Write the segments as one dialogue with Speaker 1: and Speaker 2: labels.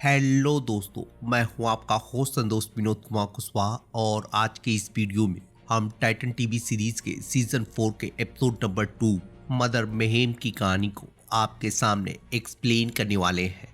Speaker 1: Hello दोस्तों, मैं हूं आपका होस्ट संतोष विनोद कुमार कुशवाहा और आज के इस वीडियो में हम टाइटन टीवी सीरीज के सीजन 4 के एपिसोड नंबर 2 मदर मेहेम की कहानी को आपके सामने एक्सप्लेन करने वाले हैं।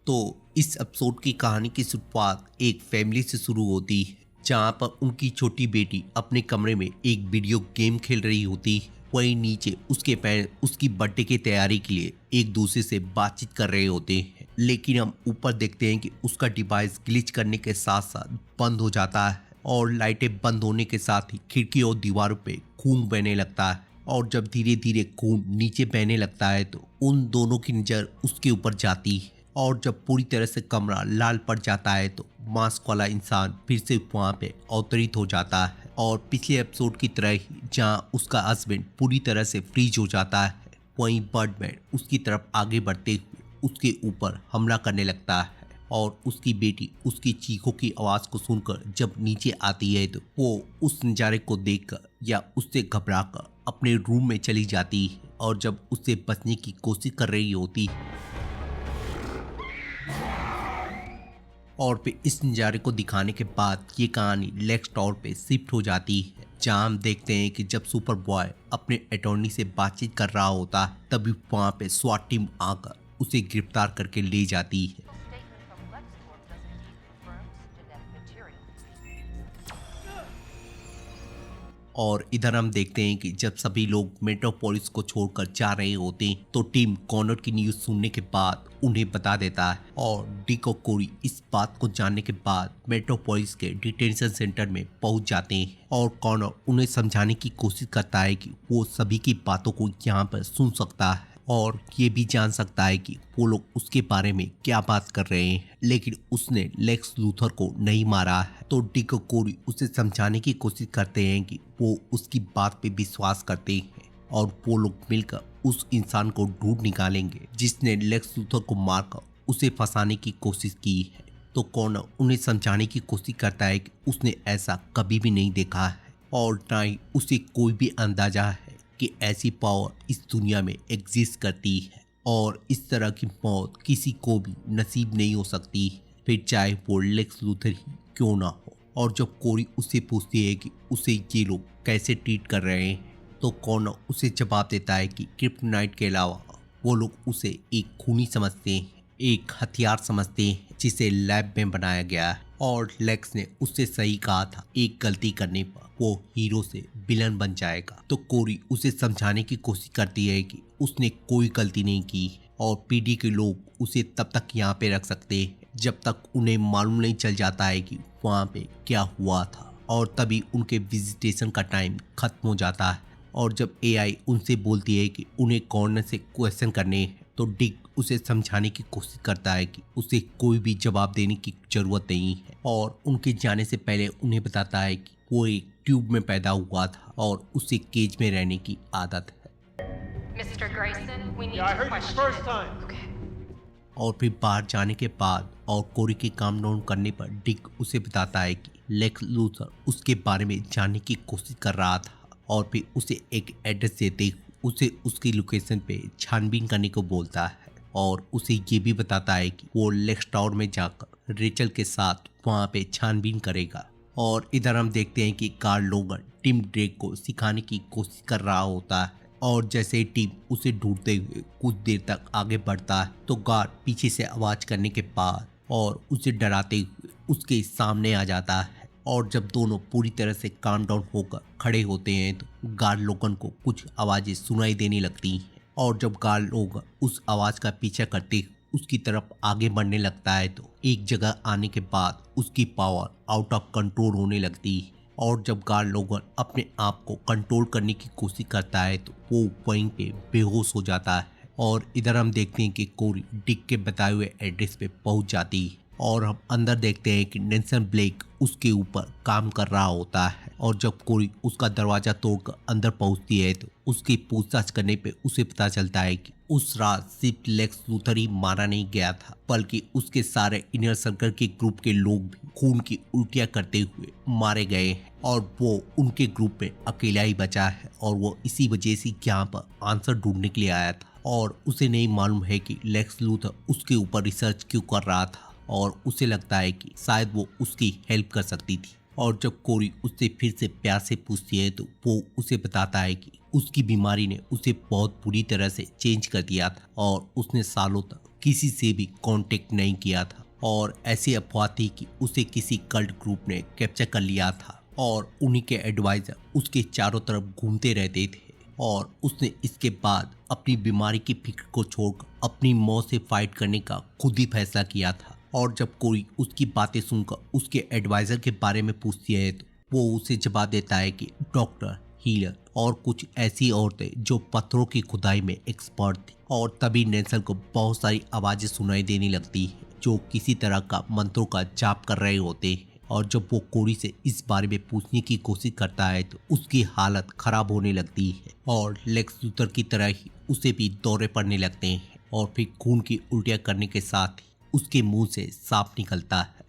Speaker 1: तो इस एपिसोड की कहानी की शुरुआत एक फैमिली से शुरू होती है जहां पर उनकी छोटी बेटी अपने कमरे में एक वीडियो गेम खेल रही होती है। वहीं नीचे उसके पेरेंट्स उसकी बर्थडे की तैयारी के लिए एक दूसरे से बातचीत कर रहे होते हैं, लेकिन हम ऊपर देखते हैं कि उसका डिवाइस ग्लिच करने के साथ साथ बंद हो जाता है और लाइटें बंद होने के साथ ही खिड़की और दीवारों पे खून बहने लगता है। और जब धीरे धीरे खून नीचे बहने लगता है तो उन दोनों की नजर उसके ऊपर जाती है और जब पूरी तरह से कमरा लाल पड़ जाता है तो मास्क वाला इंसान फिर से वहां पे अवतरित हो जाता है और पिछले एपिसोड की तरह ही जहां उसका हस्बैंड पूरी तरह से फ्रीज हो जाता है, वहीं बर्डमैन उसकी तरफ आगे बढ़ते हुए उसके ऊपर हमला करने लगता है और उसकी बेटी उसकी चीखों की आवाज को सुनकर जब नीचे आती है तो वो उस नज़ारे को देखकर या उससे घबराकर अपने रूम में चली जाती है और जब उससे बचने की कोशिश कर रही होती है और फिर इस नज़ारे को दिखाने के बाद ये कहानी लेक्स टावर पे शिफ्ट हो जाती है जहाँ हम देखते हैं कि जब सुपर बॉय अपने अटॉर्नी से बातचीत कर रहा होता है तभी वहाँ पे स्वाट टीम आकर उसे गिरफ्तार करके ले जाती है। और इधर हम देखते हैं कि जब सभी लोग मेट्रोपोलिस को छोड़कर जा रहे होते हैं तो टीम कॉनर की न्यूज सुनने के बाद उन्हें बता देता है और डिक और कोरी इस बात को जानने के बाद मेट्रोपोलिस के डिटेंशन सेंटर में पहुंच जाते हैं और कॉनर उन्हें समझाने की कोशिश करता है कि वो सभी की बातों को यहाँ पर सुन सकता है और ये भी जान सकता है कि वो लोग उसके बारे में क्या बात कर रहे हैं, लेकिन उसने लेक्स लूथर को नहीं मारा है। तो डिक और कोरी उसे समझाने की कोशिश करते हैं कि वो उसकी बात पे विश्वास करते हैं और वो लोग मिलकर उस इंसान को ढूंढ निकालेंगे जिसने लेक्स लूथर को मारकर उसे फंसाने की कोशिश की है। तो कॉनर उन्हें समझाने की कोशिश करता है कि उसने ऐसा कभी भी नहीं देखा है और ना ही उसे कोई भी अंदाजा है कि ऐसी पावर इस दुनिया में एग्जिस्ट करती है और इस तरह की मौत किसी को भी नसीब नहीं हो सकती, फिर चाहे वो लेक्स लूथर ही क्यों ना हो। और जब कोरी उससे पूछती है कि उसे ये लोग कैसे ट्रीट कर रहे हैं तो कॉनर उसे जवाब देता है कि क्रिप्टोनाइट के अलावा वो लोग उसे एक खूनी समझते हैं, एक हथियार समझते हैं जिसे लैब में बनाया गया है। और लेक्स ने उससे सही कहा था, एक गलती करने पर वो हीरो से विलन बन जाएगा। तो कोरी उसे समझाने की कोशिश करती है कि उसने कोई गलती नहीं की और पीडी के लोग उसे तब तक यहाँ पे रख सकते हैं जब तक उन्हें मालूम नहीं चल जाता है कि वहाँ पे क्या हुआ था और तभी उनके विजिटेशन का टाइम खत्म हो जाता है। और जब एआई उनसे बोलती है कि उन्हें कॉर्नर से क्वेश्चन करने हैं तो डिक उसे समझाने की कोशिश करता है कि उसे कोई भी जवाब देने की जरूरत नहीं है और उनके जाने से पहले उन्हें बताता है कि वो एक ट्यूब में पैदा हुआ था और उसे केज में रहने की आदत है।
Speaker 2: Mr. Grayson, we need
Speaker 3: Yeah, I
Speaker 2: to
Speaker 3: heard you
Speaker 2: question
Speaker 3: first
Speaker 2: it.
Speaker 3: time.
Speaker 2: Okay.
Speaker 1: और फिर बाहर जाने के बाद और कोरी के काम डाउन करने पर डिक उसे बताता है कि लेक्स लूथर उसके बारे में जानने की कोशिश कर रहा था और फिर उसे एक एड्रेस देते हुए उसे उसकी लोकेशन पे छानबीन करने को बोलता है और उसे ये भी बताता है कि वो लेक्स टावर में जाकर रेचल के साथ वहाँ पे छानबीन करेगा। और इधर हम देखते हैं कि कार्ल लोगन टिम ड्रेक को सिखाने की कोशिश कर रहा होता है और जैसे ही टीम उसे ढूंढते हुए कुछ देर तक आगे बढ़ता है तो गार्ड पीछे से आवाज करने के बाद और उसे डराते हुए उसके सामने आ जाता है और जब दोनों पूरी तरह से काम डाउन होकर खड़े होते हैं तो गार्ड लोगन को कुछ आवाजें सुनाई देने लगती हैं और जब गार्ड लोगन उस आवाज का पीछा करते हुए उसकी तरफ आगे बढ़ने लगता है तो एक जगह आने के बाद उसकी पावर आउट ऑफ कंट्रोल होने लगती है और जब गार्ड लोगन अपने आप को कंट्रोल करने की कोशिश करता है तो वो वहीं पे बेहोश हो जाता है। और इधर हम देखते हैं कि कोरी डिक के बताए हुए एड्रेस पे पहुंच जाती है और हम अंदर देखते हैं कि नेल्सन ब्लेक उसके ऊपर काम कर रहा होता है और जब कोरी उसका दरवाजा तोड़कर अंदर पहुंचती है तो उसकी पूछताछ करने पे उसे पता चलता है कि उस रात सिर्फ लेक्स लूथर ही मारा नहीं गया था, बल्कि उसके सारे इनर सर्कल के ग्रुप के लोग भी खून की उल्टियां करते हुए मारे गए हैं और वो उनके ग्रुप में अकेला ही बचा है और वो इसी वजह से यहाँ पर आंसर ढूंढने के लिए आया था और उसे नहीं मालूम है कि लेक्स लूथर उसके ऊपर रिसर्च क्यों कर रहा था और उसे लगता है कि शायद वो उसकी हेल्प कर सकती थी। और जब कोरी उससे फिर से प्यार से पूछती है तो वो उसे बताता है कि उसकी बीमारी ने उसे बहुत बुरी तरह से चेंज कर दिया था और उसने सालों तक किसी से भी कांटेक्ट नहीं किया था और ऐसी अफवाह थी कि उसे किसी कल्ट ग्रुप ने कैप्चर कर लिया था और उन्हीं के एडवाइजर उसके चारों तरफ घूमते रहते थे और उसने इसके बाद अपनी बीमारी की फिक्र को छोड़कर अपनी मौत से फाइट करने का खुद ही फैसला किया था। और जब कोई उसकी बातें सुनकर उसके एडवाइजर के बारे में पूछती है तो वो उसे जवाब देता है कि डॉक्टर, हीलर और कुछ ऐसी औरतें जो पत्थरों की खुदाई में एक्सपर्ट थी। और तभी नेल्सन को बहुत सारी आवाजें सुनाई देने लगती है जो किसी तरह का मंत्रों का जाप कर रहे होते हैं और जब वो कोरी से इस बारे में पूछने की कोशिश करता है तो उसकी हालत खराब होने लगती है और लेक्स लूथर की तरह ही उसे भी दौरे पड़ने लगते हैं और फिर खून की उल्टियां करने के साथ ही उसके मुंह से सांप निकलता है।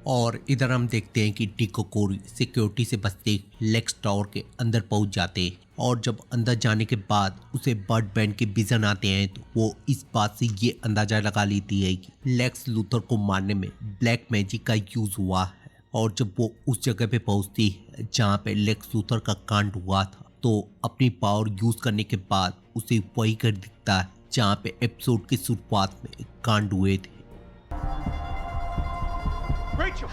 Speaker 1: और इधर हम देखते हैं कि डिक और कोरी सिक्योरिटी से बचते लेक्स टावर के अंदर पहुंच जाते हैं और जब अंदर जाने के बाद उसे बर्ड बैंड के विजन आते हैं तो वो इस बात से ये अंदाजा लगा लेती है कि लेक्स लूथर को मारने में ब्लैक मैजिक का यूज हुआ है। और जब वो उस जगह पे पहुंचती है जहाँ पे लेक्स लूथर का कांड हुआ था तो अपनी पावर यूज करने के बाद उसे वही कर दिखता है जहाँ पे एपिसोड की शुरुआत में कांड हुए थे।
Speaker 3: Rachel!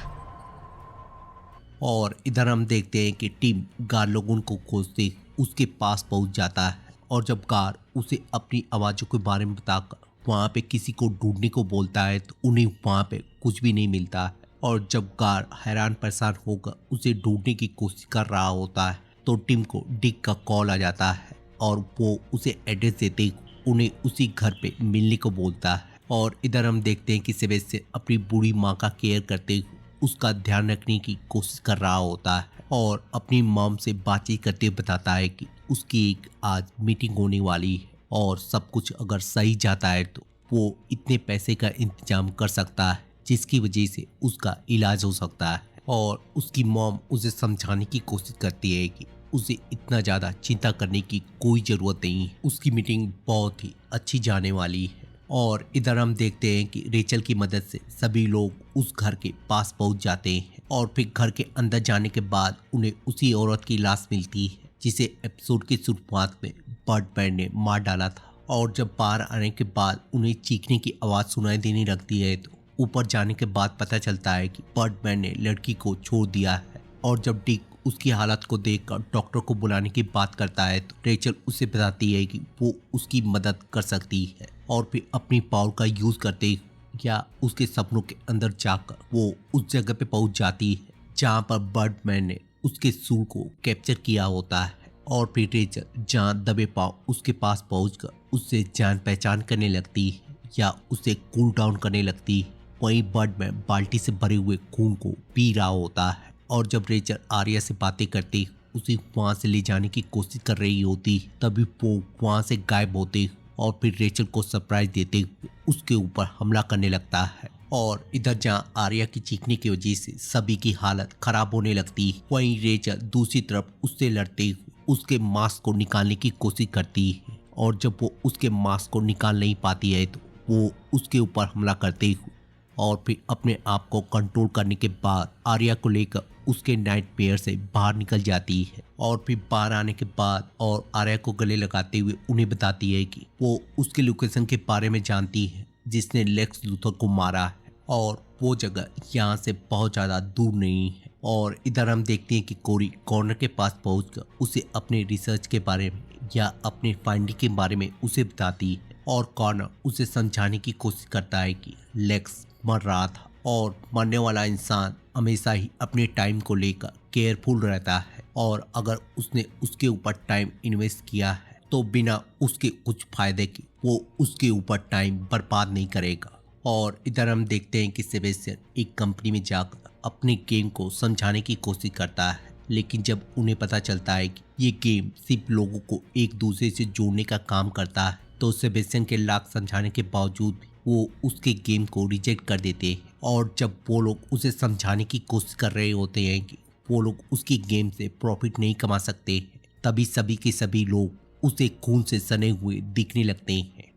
Speaker 1: और इधर हम देखते हैं कि टीम गार लोगों को खोजते उसके पास पहुंच जाता है और जब गार उसे अपनी आवाज़ों के बारे में बताकर वहाँ पे किसी को ढूंढने को बोलता है तो उन्हें वहाँ पे कुछ भी नहीं मिलता है। और जब गार हैरान परेशान होकर उसे ढूंढने की कोशिश कर रहा होता है तो टीम को डिक का कॉल आ जाता है और वो उसे एड्रेस देते ही उन्हें उसी घर पे मिलने को बोलता है। और इधर हम देखते हैं कि सेबेस्टियन अपनी बूढ़ी माँ का केयर करते हुए उसका ध्यान रखने की कोशिश कर रहा होता है और अपनी मॉम से बातचीत करते हुए बताता है कि उसकी एक आज मीटिंग होने वाली है और सब कुछ अगर सही जाता है तो वो इतने पैसे का इंतजाम कर सकता है जिसकी वजह से उसका इलाज हो सकता है। और उसकी मॉम उसे समझाने की कोशिश करती है कि उसे इतना ज़्यादा चिंता करने की कोई ज़रूरत नहीं है, उसकी मीटिंग बहुत ही अच्छी जाने वाली है। और इधर हम देखते हैं कि रेचल की मदद से सभी लोग उस घर के पास पहुंच जाते हैं और फिर घर के अंदर जाने के बाद उन्हें उसी औरत की लाश मिलती है जिसे एपिसोड की शुरुआत में बर्ड बैंड ने मार डाला था। और जब बाहर आने के बाद उन्हें चीखने की आवाज़ सुनाई देने लगती है तो ऊपर जाने के बाद पता चलता है कि बर्ड बैंड ने लड़की को छोड़ दिया है। और जब डिक उसकी हालत को देखकर डॉक्टर को बुलाने की बात करता है तो रेचल उसे बताती है कि वो उसकी मदद कर सकती है और फिर अपनी पावर का यूज करते या उसके सपनों के अंदर जाकर वो उस जगह पे पहुंच जाती है जहां पर बर्डमैन ने उसके सूर को कैप्चर किया होता है। और फिर रेचल जहां दबे पाव उसके पास पहुंचकर उससे जान पहचान करने लगती है या उसे कूल डाउन करने लगती है। वहीं बर्डमैन बाल्टी से भरे हुए खून को पी रहा होता है और जब रेचल आर्या से बातें करती उसे वहां से ले जाने की कोशिश कर रही होती तभी वो वहां से गायब होते और फिर रेचल को सरप्राइज देते हुए उसके ऊपर हमला करने लगता है। और इधर जहां आर्या की चीखने की वजह से सभी की हालत खराब होने लगती है वहीं रेचल दूसरी तरफ उससे लड़ते हुए उसके मास्क को निकालने की कोशिश करती है और जब वो उसके मास्क को निकाल नहीं पाती है तो वो उसके ऊपर हमला करते हुए और फिर अपने आप को कंट्रोल करने के बाद आर्या को लेकर उसके नाइटमेयर से बाहर निकल जाती है। और फिर बाहर आने के बाद और आर्या को गले लगाते हुए उन्हें बताती है कि वो उसके लोकेशन के बारे में जानती है जिसने लेक्स लूथर को मारा है और वो जगह यहाँ से बहुत ज़्यादा दूर नहीं है। और इधर हम देखते हैं कि कोरी कॉर्नर के पास पहुंचकर उसे अपने रिसर्च के बारे में या अपने फाइंडिंग के बारे में उसे बताती है और कॉर्नर उसे समझाने की कोशिश करता है कि लेक्स मर रहा था और मरने वाला इंसान हमेशा ही अपने टाइम को लेकर केयरफुल रहता है और अगर उसने उसके ऊपर टाइम इन्वेस्ट किया है तो बिना उसके कुछ फायदे के वो उसके ऊपर टाइम बर्बाद नहीं करेगा। और इधर हम देखते हैं कि सेबेस्टियन एक कंपनी में जाकर अपने गेम को समझाने की कोशिश करता है, लेकिन जब उन्हें पता चलता है कि ये गेम सिर्फ लोगों को एक दूसरे से जोड़ने का काम करता है, तो सेबेस्टियन के लाख समझाने के बावजूद भी वो उसके गेम को रिजेक्ट कर देते हैं। और जब वो लोग उसे समझाने की कोशिश कर रहे होते हैं कि वो लोग उसकी गेम से प्रॉफिट नहीं कमा सकते, तभी सभी के सभी लोग उसे खून से सने हुए दिखने लगते हैं।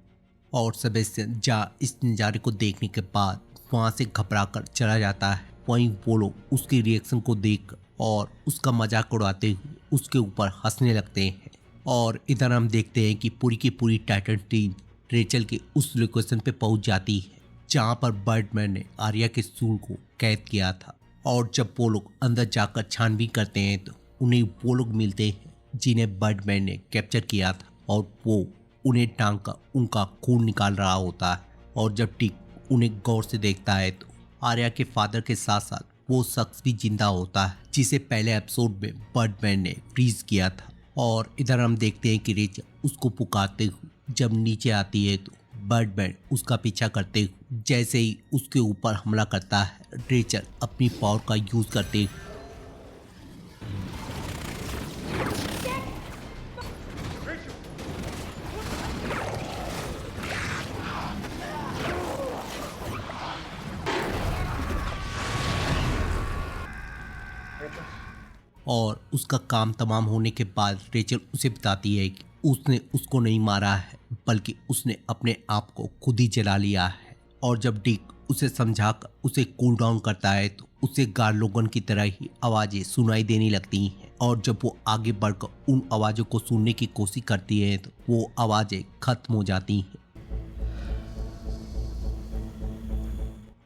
Speaker 1: और सेबेस्टियन इस नज़ारे को देखने के बाद वहाँ से घबरा कर चला जाता है। वहीं वो लोग उसके रिएक्शन को देख और उसका मजाक उड़ाते हुए उसके ऊपर हंसने लगते हैं। और इधर हम देखते हैं कि पूरी की पूरी टाइटन टीम रेचल के उस लोकेशन पे पहुंच जाती है जहां पर बर्डमैन ने आर्या के सूल को कैद किया था। और जब वो लोग अंदर जाकर छानबीन करते हैं तो उन्हें वो लोग मिलते हैं जिन्हें बर्डमैन ने कैप्चर किया था, और वो उन्हें टांग कर उनका खून निकाल रहा होता है। और जब टिक उन्हें गौर से देखता है तो आर्या के फादर के साथ साथ वो शख्स भी जिंदा होता है जिसे पहले एपिसोड में बर्डमैन ने फ्रीज किया था। और इधर हम देखते हैं कि रेचल उसको पुकारते हुए जब नीचे आती है तो बर्डमैन उसका पीछा करते हुए जैसे ही उसके ऊपर हमला करता है, रेचल अपनी पावर का यूज करते हुए और उसका काम तमाम होने के बाद रेचल उसे बताती है कि उसने उसको नहीं मारा है, बल्कि उसने अपने आप को खुद ही जला लिया है। और जब डिक उसे समझाकर उसे कूल डाउन करता है तो उसे गार्लोगन की तरह ही आवाज़ें सुनाई देने लगती हैं। और जब वो आगे बढ़कर उन आवाज़ों को सुनने की कोशिश करती है तो वो आवाज़ें खत्म हो जाती हैं।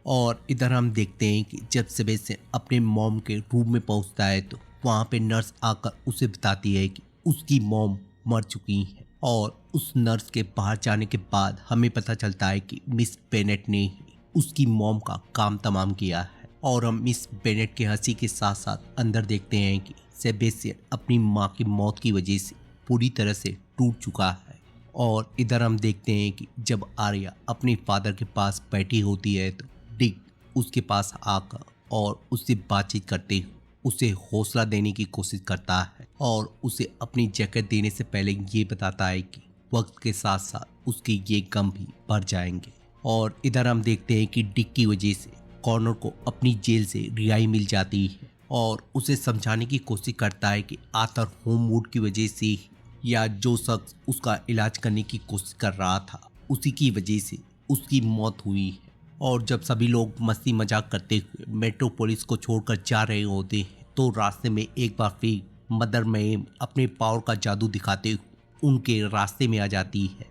Speaker 1: और इधर हम देखते हैं कि जब सेबेस्टियन अपने मॉम के रूम में पहुंचता है तो वहाँ पे नर्स आकर उसे बताती है कि उसकी मॉम मर चुकी है। और उस नर्स के बाहर जाने के बाद हमें पता चलता है कि मिस बेनेट ने ही उसकी मॉम का काम तमाम किया है। और हम मिस बेनेट के हंसी के साथ साथ अंदर देखते हैं कि सेबेस्टियन अपनी माँ की मौत की वजह से पूरी तरह से टूट चुका है। और इधर हम देखते हैं कि जब आर्या अपने फादर के पास बैठी होती है तो डिक उसके पास आकर और उससे बातचीत करते हुए उसे हौसला देने की कोशिश करता है और उसे अपनी जैकेट देने से पहले ये बताता है कि वक्त के साथ साथ उसके ये गम भी बढ़ जाएंगे। और इधर हम देखते हैं कि डिक की वजह से कॉर्नर को अपनी जेल से रिहाई मिल जाती है और उसे समझाने की कोशिश करता है कि आर्थर होमवुड की वजह से ही या जो शख्स उसका इलाज करने की कोशिश कर रहा था उसी की वजह से उसकी मौत हुई है। और जब सभी लोग मस्ती मजाक करते हुए मेट्रोपोलिस को छोड़कर जा रहे होते हैं तो रास्ते में एक बार फिर मदर मैम अपने पावर का जादू दिखाते हुए उनके रास्ते में आ जाती है।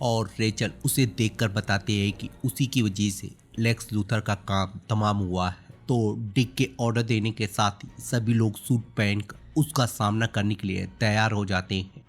Speaker 1: और रेचल उसे देखकर बताते हैं कि उसी की वजह से लेक्स लूथर का काम तमाम हुआ है। तो डिक के ऑर्डर देने के साथ ही सभी लोग सूट पहनकर उसका सामना करने के लिए तैयार हो जाते हैं।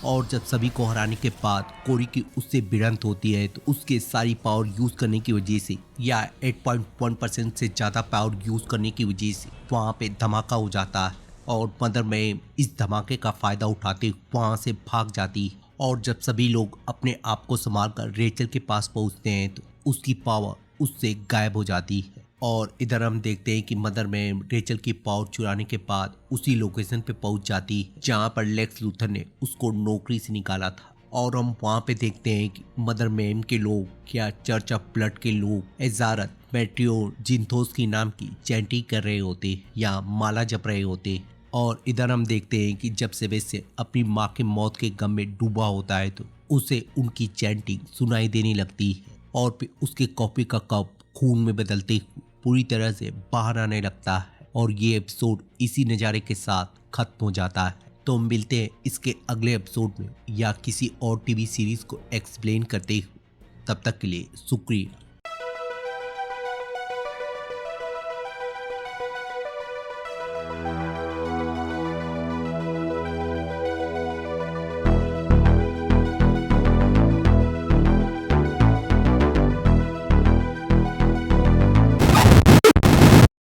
Speaker 1: और जब सभी को हराने के बाद कोरी की उससे भिड़ंत होती है तो उसके सारी पावर यूज करने की वजह से या 8.1% से ज़्यादा पावर यूज करने की वजह से वहाँ पे धमाका हो जाता है और मदर मैम इस धमाके का फ़ायदा उठाते हुए वहाँ से भाग जाती है। और जब सभी लोग अपने आप को संभाल कर रेचल के पास पहुँचते हैं तो उसकी पावर उससे गायब हो जाती है। और इधर हम देखते हैं कि मदर मैम रेचल की पावर चुराने के बाद उसी लोकेशन पे पहुंच जाती है जहां पर लेक्स लूथर ने उसको नौकरी से निकाला था। और हम वहां पे देखते हैं कि मदर मैम के लोग या चर्च ऑफ ब्लड के लोग एजारत मेट्रियो जिंथोस की नाम की चैंटिंग कर रहे होते या माला जप रहे होते। और इधर हम देखते हैं कि जब सेबेस्टियन अपनी माँ के मौत के गम में डूबा होता है तो उसे उनकी चैंटिंग सुनाई देने लगती है और फिर उसके कॉफी का कप खून में बदलते हुए पूरी तरह से बाहर आने लगता है। और ये एपिसोड इसी नज़ारे के साथ खत्म हो जाता है। तो मिलते हैं इसके अगले एपिसोड में या किसी और टीवी सीरीज को एक्सप्लेन करते हुए। तब तक के लिए शुक्रिया।